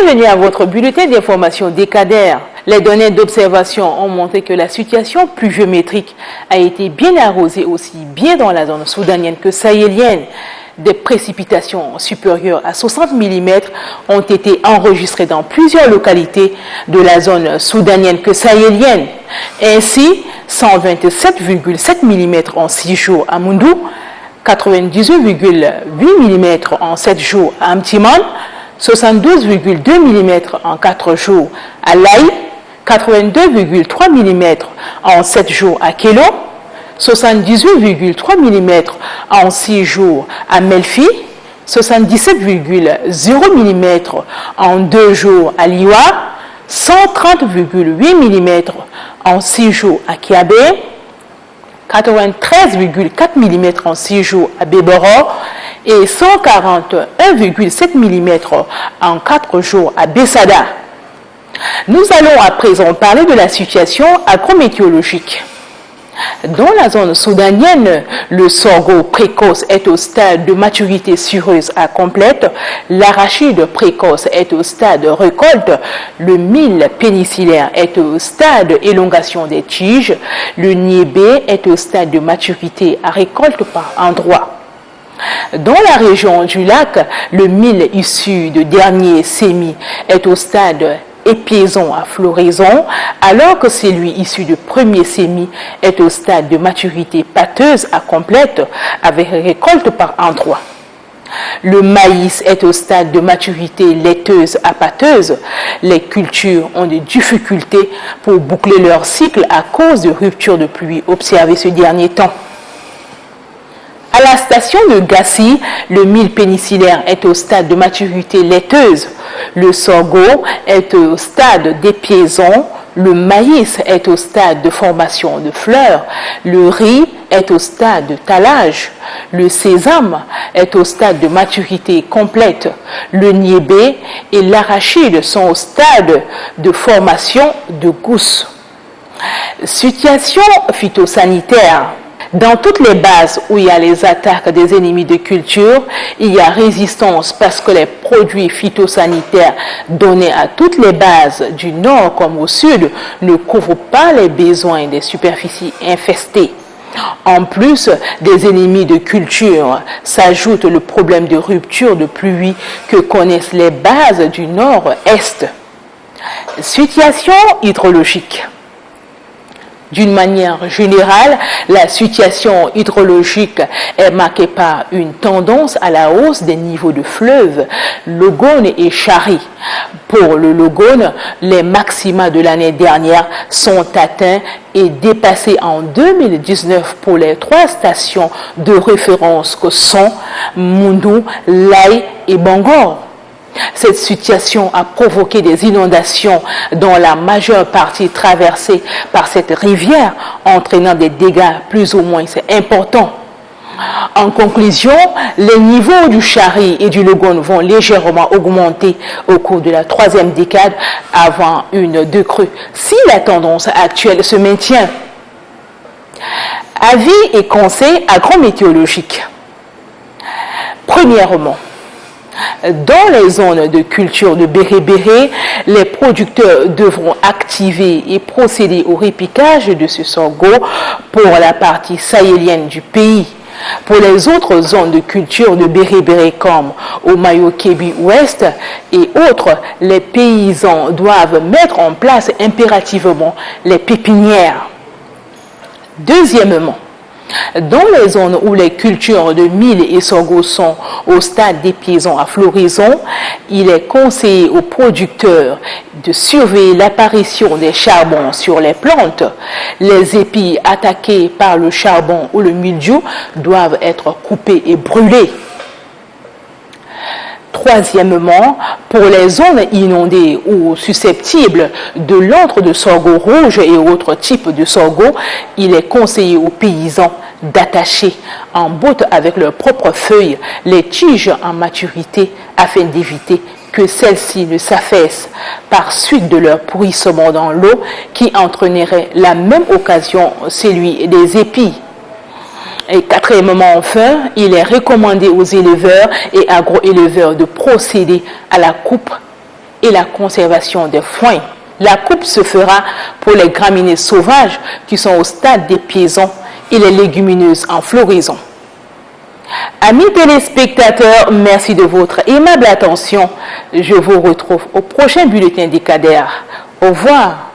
Bienvenue à votre bulletin d'information décadaire. Les données d'observation ont montré que la situation pluviométrique a été bien arrosée aussi bien dans la zone soudanienne que sahélienne. Des précipitations supérieures à 60 mm ont été enregistrées dans plusieurs localités de la zone soudanienne que sahélienne. Ainsi, 127,7 mm en 6 jours à Moundou, 98,8 mm en 7 jours à Amtiman, 72,2 mm en 4 jours à Laï, 82,3 mm en 7 jours à Kélo, 78,3 mm en 6 jours à Melfi, 77,0 mm en 2 jours à Liwa, 130,8 mm en 6 jours à Kiabé, 93,4 mm en 6 jours à Béboro et 141,7 mm en 4 jours à Bessada. Nous allons à présent parler de la situation agrométéorologique. Dans la zone soudanienne, le sorgho précoce est au stade de maturité sureuse à complète, l'arachide précoce est au stade récolte, le mil pénicellaire est au stade élongation des tiges, le niébé est au stade de maturité à récolte par endroit. Dans la région du lac, le mil issu de dernier sémi est au stade épiaison à floraison, alors que celui issu du premier sémi est au stade de maturité pâteuse à complète avec récolte par endroit. Le maïs est au stade de maturité laiteuse à pâteuse. Les cultures ont des difficultés pour boucler leur cycle à cause de ruptures de pluie observées ce dernier temps. À la station de Gassi, le mil pénicellaire est au stade de maturité laiteuse, le sorgho est au stade d'épiaison, le maïs est au stade de formation de fleurs, le riz est au stade de talage, le sésame est au stade de maturité complète, le niébé et l'arachide sont au stade de formation de gousse. Situation phytosanitaire. Dans toutes les bases où il y a les attaques des ennemis de culture, il y a résistance parce que les produits phytosanitaires donnés à toutes les bases du nord comme au sud ne couvrent pas les besoins des superficies infestées. En plus des ennemis de culture, s'ajoute le problème de rupture de pluie que connaissent les bases du nord-est. Situation hydrologique. D'une manière générale, la situation hydrologique est marquée par une tendance à la hausse des niveaux de fleuves Logone et Chari. Pour le Logone, les maxima de l'année dernière sont atteints et dépassés en 2019 pour les 3 stations de référence que sont Moundou, Laï et Bangor. Cette situation a provoqué des inondations dont la majeure partie traversée par cette rivière, entraînant des dégâts plus ou moins importants. En conclusion, les niveaux du Chari et du Logone vont légèrement augmenter au cours de la 3e décade avant une décrue, si la tendance actuelle se maintient. Avis et conseils agrométéorologiques. Premièrement, dans les zones de culture de béré-béré, les producteurs devront activer et procéder au repiquage de ce sorgho pour la partie sahélienne du pays. Pour les autres zones de culture de béré-béré comme au Mayo-Kébi ouest et autres, les paysans doivent mettre en place impérativement les pépinières. Deuxièmement, dans les zones où les cultures de mil et sorgho sont au stade d'épiaison à floraison, il est conseillé aux producteurs de surveiller l'apparition des charbons sur les plantes. Les épis attaqués par le charbon ou le mildiou doivent être coupés et brûlés. Troisièmement, pour les zones inondées ou susceptibles de l'antre de sorgho rouge et autres types de sorgho, il est conseillé aux paysans d'attacher en botte avec leurs propres feuilles les tiges en maturité afin d'éviter que celles-ci ne s'affaissent par suite de leur pourrissement dans l'eau qui entraînerait la même occasion celui des épis. Et quatrièmement, enfin, il est recommandé aux éleveurs et agro-éleveurs de procéder à la coupe et la conservation des foins. La coupe se fera pour les graminées sauvages qui sont au stade des piaisons et les légumineuses en floraison. Amis téléspectateurs, merci de votre aimable attention. Je vous retrouve au prochain bulletin des Cadres. Au revoir.